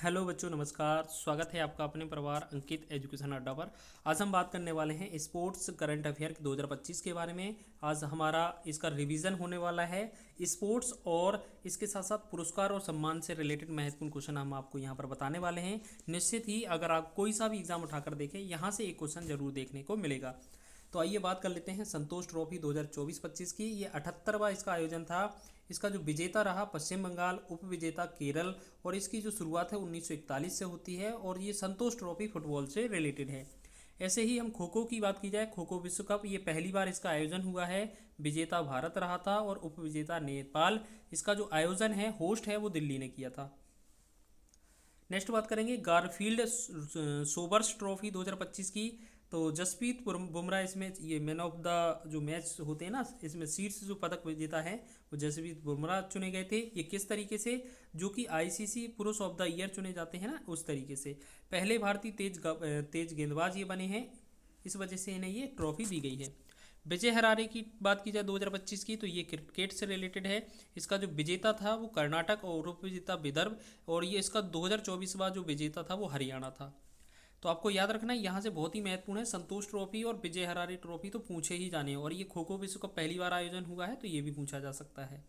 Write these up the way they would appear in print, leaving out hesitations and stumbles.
Hello बच्चों, नमस्कार। स्वागत है आपका अपने परिवार अंकित एजुकेशन अड्डा पर। आज हम बात करने वाले हैं स्पोर्ट्स करंट अफेयर 2025 के बारे में। आज हमारा इसका रिवीजन होने वाला है। स्पोर्ट्स और इसके साथ साथ पुरस्कार और सम्मान से रिलेटेड महत्वपूर्ण क्वेश्चन हम आपको यहाँ पर बताने वाले हैं। निश्चित ही अगर आप कोई सा भी एग्जाम उठाकर देखें, यहाँ से एक क्वेश्चन जरूर देखने को मिलेगा। तो आइए बात कर लेते हैं संतोष ट्रॉफी 2024-25 की। ये 78वां इसका आयोजन था। इसका जो विजेता रहा पश्चिम बंगाल, उप विजेता केरल, और इसकी जो शुरुआत है 1941 से होती है और ये संतोष ट्रॉफी फुटबॉल से रिलेटेड है। ऐसे ही हम खो खो की बात की जाए, खो खो विश्व कप ये पहली बार इसका आयोजन हुआ है। विजेता भारत रहा था और उप विजेता नेपाल। इसका जो आयोजन है, होस्ट है, वो दिल्ली ने किया था। नेक्स्ट बात करेंगे गारफील्ड सोबर्स ट्रॉफी 2025 की। तो जसप्रीत बुमराह इसमें ये मैन ऑफ द जो मैच होते हैं ना, इसमें शीर्ष जो पदक विजेता है वो जसप्रीत बुमराह चुने गए थे। ये किस तरीके से, जो कि आईसीसी पुरुष ऑफ द ईयर चुने जाते हैं ना, उस तरीके से पहले भारतीय तेज गेंदबाज ये बने हैं। इस वजह से इन्हें ये ट्रॉफी दी गई है। विजय हरारे की बात की जाए 2025 की, तो ये क्रिकेट से रिलेटेड है। इसका जो विजेता था वो कर्नाटक और उप विजेता विदर्भ, और ये इसका 2024वां जो विजेता था वो हरियाणा था। तो आपको याद रखना है, यहाँ से बहुत ही महत्वपूर्ण है। संतोष ट्रॉफी और विजय हरारे ट्रॉफी तो पूछे ही जाने, और ये खो खो विश्व कप पहली बार आयोजन हुआ है, तो ये भी पूछा जा सकता है।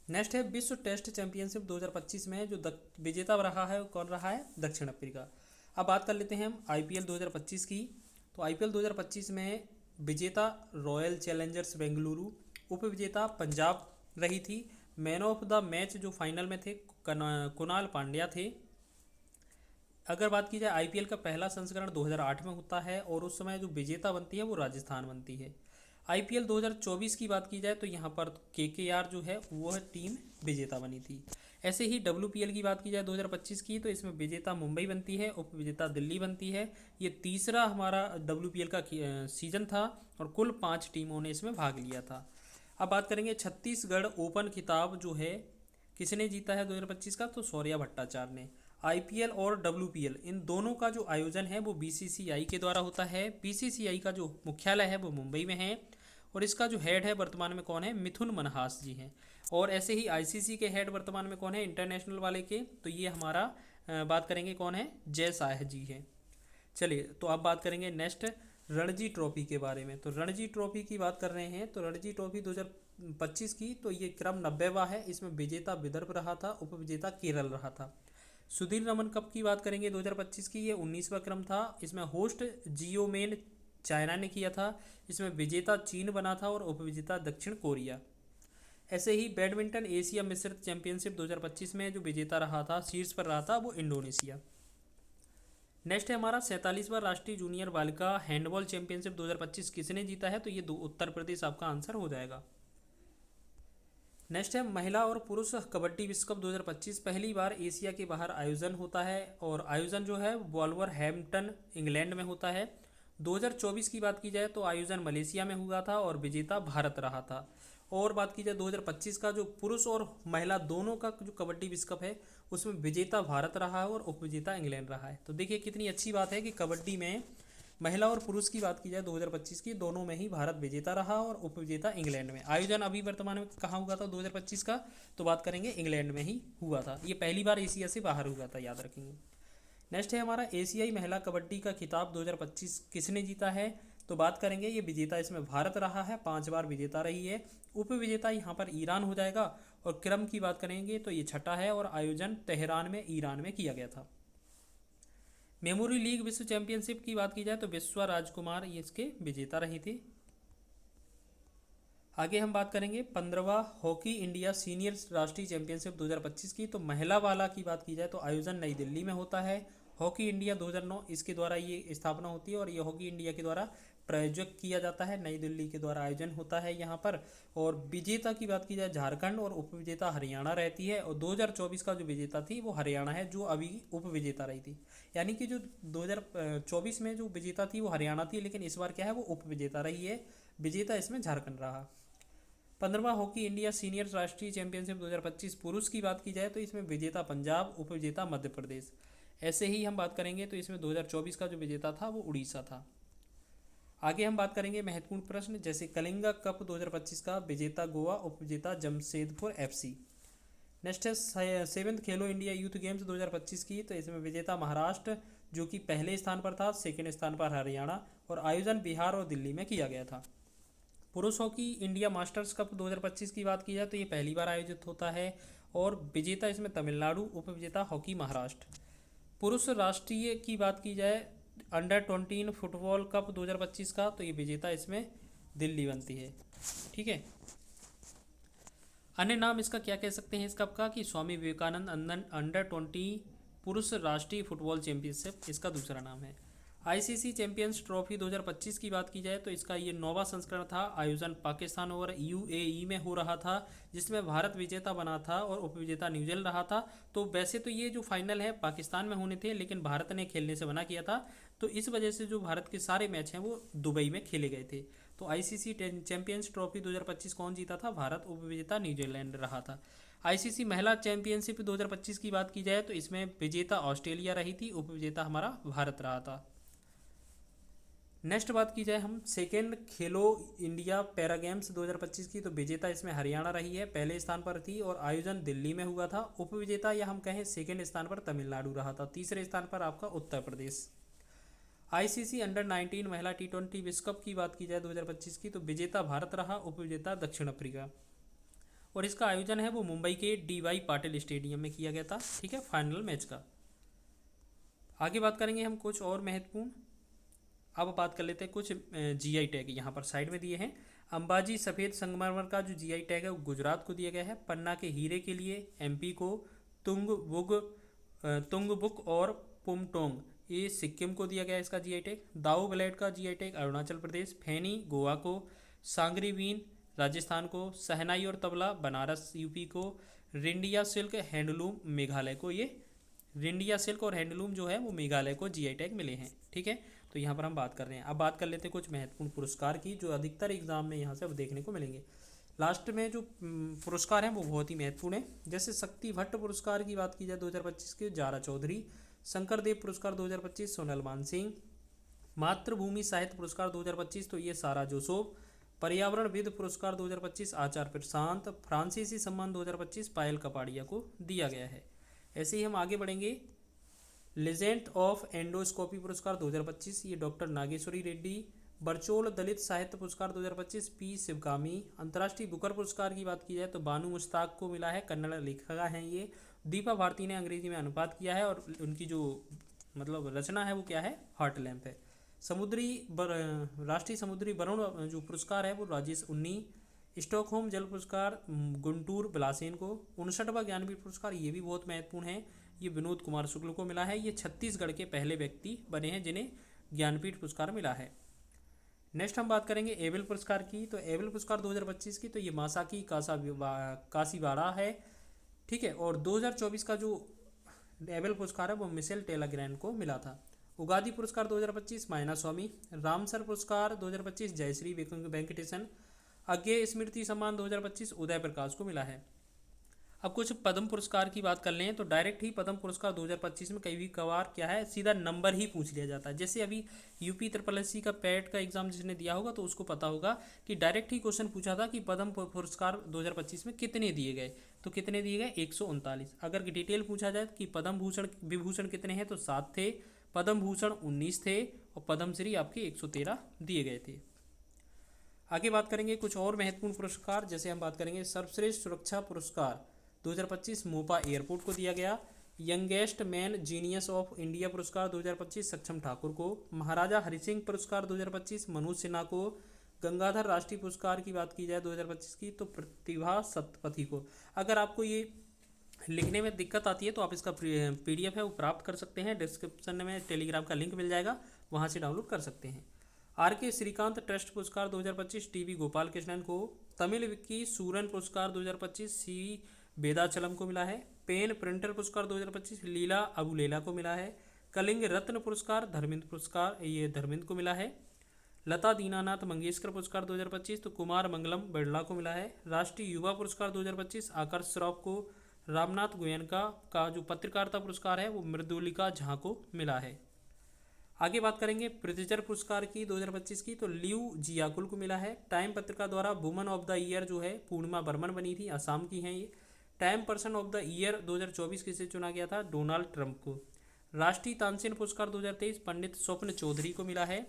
नेक्स्ट है विश्व टेस्ट चैंपियनशिप 2025 में जो विजेता रहा है वो कौन रहा है? दक्षिण अफ्रीका। अब बात कर लेते हैं हम आईपीएल 2025 की। तो आईपीएल 2025 में विजेता रॉयल चैलेंजर्स बेंगलुरु, उप विजेता पंजाब रही थी। मैन ऑफ द मैच जो फाइनल में थे कुणाल पांड्या थे। अगर बात की जाए आईपीएल का पहला संस्करण 2008 में होता है, और उस समय जो विजेता बनती है वो राजस्थान बनती है। आईपीएल 2024 की बात की जाए तो यहाँ पर केकेआर जो है वह टीम विजेता बनी थी। ऐसे ही डब्ल्यूपीएल की बात की जाए 2025 की, तो इसमें विजेता मुंबई बनती है, उप विजेता दिल्ली बनती है। ये तीसरा हमारा डब्ल्यूपीएल का सीजन था और कुल 5 टीमों ने इसमें भाग लिया था। अब बात करेंगे छत्तीसगढ़ ओपन खिताब जो है किसने जीता है 2025 का? तो शौर्या भट्टाचार्य ने। आईपीएल और डब्ल्यूपीएल इन दोनों का जो आयोजन है वो बीसीसीआई के द्वारा होता है। बीसीसीआई का जो मुख्यालय है वो मुंबई में है, और इसका जो हेड है वर्तमान में कौन है? मिथुन मनहास जी हैं। और ऐसे ही आईसीसी के हेड वर्तमान में कौन है इंटरनेशनल वाले के? तो ये हमारा बात करेंगे कौन है? जय शाह जी हैं। चलिए, तो अब बात करेंगे नेक्स्ट रणजी ट्रॉफी के बारे में। तो रणजी ट्रॉफी की बात कर रहे हैं, तो रणजी ट्रॉफी 2025 की, तो ये क्रम 90वां है। इसमें विजेता विदर्भ रहा था, उप विजेता केरल रहा था। सुधीर रमन कप की बात करेंगे 2025 की, ये 19वां क्रम था। इसमें होस्ट जियोमेन चाइना ने किया था। इसमें विजेता चीन बना था और उप विजेता दक्षिण कोरिया। ऐसे ही बैडमिंटन एशिया मिश्रित चैंपियनशिप 2025 में जो विजेता रहा था, शीर्ष पर रहा था, वो इंडोनेशिया। नेक्स्ट है हमारा 47वां राष्ट्रीय जूनियर बालिका हैंडबॉल चैंपियनशिप 2025 किसने जीता है? तो ये उत्तर प्रदेश आपका आंसर हो जाएगा। नेक्स्ट है महिला और पुरुष कबड्डी विश्व कप 2025 पहली बार एशिया के बाहर आयोजन होता है, और आयोजन जो है वॉल्वरहैम्पटन इंग्लैंड में होता है। 2024 की बात की जाए तो आयोजन मलेशिया में हुआ था और विजेता भारत रहा था। और बात की जाए 2025 का जो पुरुष और महिला दोनों का जो कबड्डी विश्व कप है, उसमें विजेता भारत रहा है और उप विजेता इंग्लैंड रहा है। तो देखिए कितनी अच्छी बात है कि कबड्डी में महिला और पुरुष की बात की जाए 2025 की, दोनों में ही भारत विजेता रहा और उप विजेता इंग्लैंड में। आयोजन अभी वर्तमान में कहाँ हुआ था 2025 का? तो बात करेंगे इंग्लैंड में ही हुआ था। ये पहली बार एशिया से बाहर हुआ था, याद रखेंगे। नेक्स्ट है हमारा एशियाई महिला कबड्डी का खिताब 2025 किसने जीता है? तो बात करेंगे, ये विजेता इसमें भारत रहा है, 5 बार विजेता रही है। उप विजेता यहाँ पर ईरान हो जाएगा। और क्रम की बात करेंगे तो ये छठा है, और आयोजन तेहरान में ईरान में किया गया था। मेमोरी लीग विश्व चैंपियनशिप की बात की जाए तो विश्वा राजकुमार ये इसके विजेता रही थी। आगे हम बात करेंगे 15वां हॉकी इंडिया सीनियर राष्ट्रीय चैंपियनशिप 2025 की। तो महिला वाला की बात की जाए तो आयोजन नई दिल्ली में होता है। हॉकी इंडिया 2009 इसके द्वारा ये स्थापना होती है, और ये हॉकी इंडिया के द्वारा प्रायोजक किया जाता है। नई दिल्ली के द्वारा आयोजन होता है यहाँ पर। और विजेता की बात की जाए झारखंड, और उप विजेता हरियाणा रहती है। और 2024 का जो विजेता थी वो हरियाणा है, जो अभी उप विजेता रही थी। यानी कि जो 2024 में जो विजेता थी वो हरियाणा थी, लेकिन इस बार क्या है, वो उप विजेता रही है। विजेता इसमें झारखंड रहा। 15वां हॉकी इंडिया सीनियर राष्ट्रीय चैंपियनशिप 2025 पुरुष की बात की जाए तो इसमें विजेता पंजाब, उप विजेता मध्य प्रदेश। ऐसे ही हम बात करेंगे तो इसमें 2024 का जो विजेता था वो उड़ीसा था। आगे हम बात करेंगे महत्वपूर्ण प्रश्न, जैसे कलिंगा कप 2025 का विजेता गोवा, उप विजेता जमशेदपुर एफसी। नेक्स्ट है सेवेंथ खेलो इंडिया यूथ गेम्स 2025 की, तो इसमें विजेता महाराष्ट्र जो कि पहले स्थान पर था, सेकंड स्थान पर हरियाणा, और आयोजन बिहार और दिल्ली में किया गया था। पुरुष हॉकी इंडिया मास्टर्स कप 2025 की बात की जाए तो ये पहली बार आयोजित होता है और विजेता इसमें तमिलनाडु, उपविजेता हॉकी महाराष्ट्र। पुरुष राष्ट्रीय की बात की जाए अंडर 20 फुटबॉल कप 2025 का, तो ये विजेता इसमें दिल्ली बनती है। ठीक है, अन्य नाम इसका क्या कह सकते हैं इस कप का, कि स्वामी विवेकानंद अंडर 20 पुरुष राष्ट्रीय फुटबॉल चैंपियनशिप इसका दूसरा नाम है। आईसीसी चैंपियंस ट्रॉफी 2025 की बात की जाए तो इसका ये 9वां संस्करण था। आयोजन पाकिस्तान और यूएई में हो रहा था, जिसमें भारत विजेता बना था और उपविजेता न्यूजीलैंड रहा था। तो वैसे तो ये जो फाइनल है पाकिस्तान में होने थे, लेकिन भारत ने खेलने से मना किया था, तो इस वजह से जो भारत के सारे मैच हैं वो दुबई में खेले गए थे। तो आईसीसी चैंपियंस ट्रॉफी 2025 कौन जीता था? भारत। उपविजेता न्यूजीलैंड रहा था। आईसीसी महिला चैंपियनशिप 2025 की बात की जाए तो इसमें विजेता ऑस्ट्रेलिया रही थी, उपविजेता हमारा भारत रहा था। नेक्स्ट बात की जाए हम सेकेंड खेलो इंडिया पैरा गेम्स 2025 की, तो विजेता इसमें हरियाणा रही है, पहले स्थान पर थी और आयोजन दिल्ली में हुआ था। उपविजेता या हम कहें सेकेंड स्थान पर तमिलनाडु रहा था, तीसरे स्थान पर आपका उत्तर प्रदेश। आईसीसी अंडर 19 महिला T20 विश्व कप की बात की जाए 2025 की, तो विजेता भारत रहा, उपविजेता दक्षिण अफ्रीका, और इसका आयोजन है वो मुंबई के DY पाटिल स्टेडियम में किया गया था। ठीक है, फाइनल मैच का। आगे बात करेंगे हम कुछ और महत्वपूर्ण। अब बात कर लेते हैं कुछ जीआई टैग यहाँ पर साइड में दिए हैं। अंबाजी सफ़ेद संगमरमर का जो जीआई टैग है वो गुजरात को दिया गया है। पन्ना के हीरे के लिए एमपी को, तुंगबुक और पुमटोंग ये सिक्किम को दिया गया है इसका जीआई टैग। दाऊ ब्लेड का जीआई टैग अरुणाचल प्रदेश, फैनी गोवा को, सांगरी बीन राजस्थान को, सहनाई और तबला बनारस यूपी को, रिंडिया सिल्क हैंडलूम मेघालय को, ये रिंडिया सिल्क और हैंडलूम जो है वो मेघालय को जीआई टैग मिले हैं। ठीक है, तो यहाँ पर हम बात कर रहे हैं। अब बात कर लेते हैं कुछ महत्वपूर्ण पुरस्कार की जो अधिकतर एग्जाम में यहाँ से अब देखने को मिलेंगे। लास्ट में जो पुरस्कार हैं वो बहुत ही महत्वपूर्ण है। जैसे शक्ति भट्ट पुरस्कार की बात की जाए 2025 के जारा चौधरी, शंकर देव पुरस्कार 2025 सोनल मानसिंह, मातृभूमि साहित्य पुरस्कार 2025 तो ये सारा जोसोफ, पर्यावरण विद पुरस्कार 2025 आचार्य प्रशांत, फ्रांसीसी सम्मान 2025 पायल कपाड़िया को दिया गया है। ऐसे ही हम आगे बढ़ेंगे। लेजेंड ऑफ एंडोस्कोपी पुरस्कार 2025 ये डॉक्टर नागेश्वरी रेड्डी, बरचोल दलित साहित्य पुरस्कार 2025 पी शिवगामी। अंतर्राष्ट्रीय बुकर पुरस्कार की बात की जाए तो बानू मुश्ताक को मिला है, कन्नड़ लेखिका हैं ये। दीपा भारती ने अंग्रेजी में अनुवाद किया है और उनकी जो मतलब रचना है वो क्या है? हार्ट लैम्प है। राष्ट्रीय समुद्री वरुण जो पुरस्कार है वो राजेश उन्नी। स्टॉकहोम जल पुरस्कार गुंटूर बिलासेन को। 59वां ज्ञानपीठ पुरस्कार ये भी बहुत महत्वपूर्ण है, ये विनोद कुमार शुक्ल को मिला है। ये छत्तीसगढ़ के पहले व्यक्ति बने हैं जिन्हें ज्ञानपीठ पुरस्कार मिला है। नेक्स्ट हम बात करेंगे एबेल पुरस्कार की, तो एबेल पुरस्कार 2025 की तो ये मासाकी कासीवाड़ा है। ठीक है, और 2024 का जो एबेल पुरस्कार है वो मिशेल टेलाग्रैंड को मिला था। उगादी पुरस्कार 2025 मायना स्वामी। रामसर पुरस्कार 2025 जयश्री वेंकटेशन। अज्ञे स्मृति सम्मान 2025 उदय प्रकाश को मिला है। अब कुछ पद्म पुरस्कार की बात कर लें तो डायरेक्ट ही पद्म पुरस्कार 2025 में कई कभार क्या है, सीधा नंबर ही पूछ लिया जाता है। जैसे अभी यूपी SSC का पैट का एग्जाम जिसने दिया होगा तो उसको पता होगा कि डायरेक्ट ही क्वेश्चन पूछा था कि पद्म पुरस्कार 2025 में कितने दिए गए, तो कितने दिए गए? 139। अगर डिटेल पूछा जाए कि पद्म भूषण विभूषण कितने हैं तो 7 थे, पद्म भूषण 19 थे और पद्मश्री आपके 113 दिए गए थे। आगे बात करेंगे कुछ और महत्वपूर्ण पुरस्कार। जैसे हम बात करेंगे सर्वश्रेष्ठ सुरक्षा पुरस्कार 2025 मोपा एयरपोर्ट को दिया गया। Youngest man genius of India पुरस्कार 2025 सक्षम ठाकुर को। महाराजा हरिसिंह पुरस्कार 2025 मनोज सिन्हा को। गंगाधर राष्ट्रीय पुरस्कार की बात की जाए 2025 की तो प्रतिभा सतपथी को। अगर आपको ये लिखने में दिक्कत आती है तो आप इसका PDF है वो प्राप्त कर सकते हैं, डिस्क्रिप्शन में टेलीग्राम का लिंक मिल जाएगा, वहाँ से डाउनलोड कर सकते हैं। RK श्रीकांत ट्रस्ट पुरस्कार 2025 TB गोपाल कृष्णन को। तमिल विक्की सूरन पुरस्कार 2025 C वेदाचलम को मिला है। पेन प्रिंटर पुरस्कार 2025 लीला अबुलेला को मिला है। कलिंग रत्न पुरस्कार धर्मेंद्र पुरस्कार ये धर्मेंद्र को मिला है। लता दीनानाथ मंगेशकर पुरस्कार 2025 तो कुमार मंगलम बिरला को मिला है। राष्ट्रीय युवा पुरस्कार 2025 आकर्ष श्रॉफ को। रामनाथ गोयनका का जो पत्रकारिता पुरस्कार है वो मृदुलिका झा को मिला है। आगे बात करेंगे प्रितिजर पुरस्कार की 2025 की तो लियू जियाकुल को मिला है। टाइम पत्रिका द्वारा वुमन ऑफ द ईयर जो है पूर्णिमा बर्मन बनी थी, असम की हैं ये। Time person of the year 2024 किसे चुना गया था? डोनाल्ड ट्रंप को। राष्ट्रीय तानसेन पुरस्कार 2023 पंडित स्वप्न चौधरी को मिला है।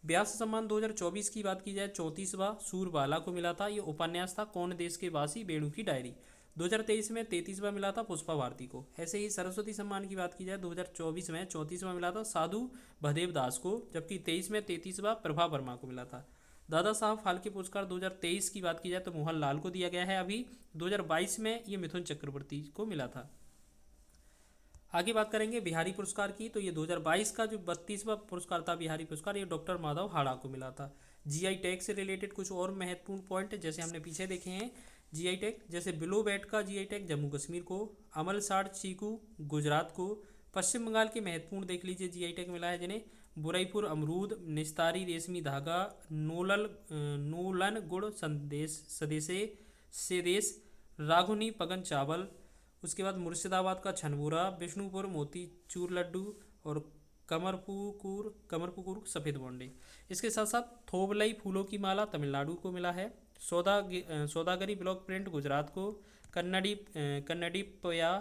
व्यास सम्मान 2024 की बात की जाए 34वां सूरबाला को मिला था। ये उपन्यास था कौन देश के वासी वेणु की डायरी। 2023 में 33वां मिला था पुष्पा भारती को। ऐसे ही सरस्वती सम्मान की बात की जाए 2024 में 34वां मिला था साधु भदेव दास को, जबकि 23 में 33वां प्रभा वर्मा को मिला था। दादा साहब फाल्के पुरस्कार 2023 की बात की जाए तो मोहन लाल को दिया गया है। अभी 2022 में ये मिथुन चक्रवर्ती को मिला था। आगे बात करेंगे बिहारी पुरस्कार की, तो ये 2022 का जो 32वां पुरस्कार था बिहारी पुरस्कार, ये डॉक्टर माधव हाड़ा को मिला था। जीआई टैग से रिलेटेड कुछ और महत्वपूर्ण पॉइंट जैसे हमने पीछे देखे हैं। जीआई टैग जैसे बिलो बैट का जीआई टैग जम्मू कश्मीर को, अमल साड़ चीकू गुजरात को। पश्चिम बंगाल के महत्वपूर्ण देख लीजिए जीआई टैग मिला है जिन्हें बुराईपुर अमरूद, निस्तारी रेशमी धागा, नूलन गुड़ संदेश सदेशे सेदेश, राघुनी पगन चावल। उसके बाद मुर्शिदाबाद का छनबूरा, बिष्णुपुर मोतीचूर लड्डू और कमरपुकुर सफ़ेद बोंडे। इसके साथ साथ थोबलई फूलों की माला तमिलनाडु को मिला है। सौदागरी ब्लॉक प्रिंट गुजरात को, कन्नड़ी पया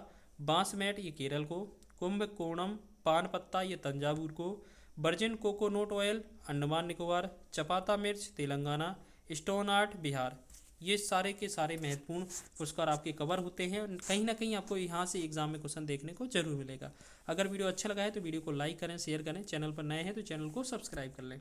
बांस मैट ये केरल को, कुंभकोणम पान पत्ता ये तंजावुर को, virgin coconut oil Andaman Nicobar, Chapata मिर्च तेलंगाना, स्टोन आर्ट बिहार। ये सारे के सारे महत्वपूर्ण पुरस्कार आपके कवर होते हैं। कहीं ना कहीं आपको यहाँ से एग्जाम में क्वेश्चन देखने को जरूर मिलेगा। अगर वीडियो अच्छा लगा है तो वीडियो को लाइक करें, शेयर करें। चैनल पर नए हैं तो चैनल को सब्सक्राइब कर लें।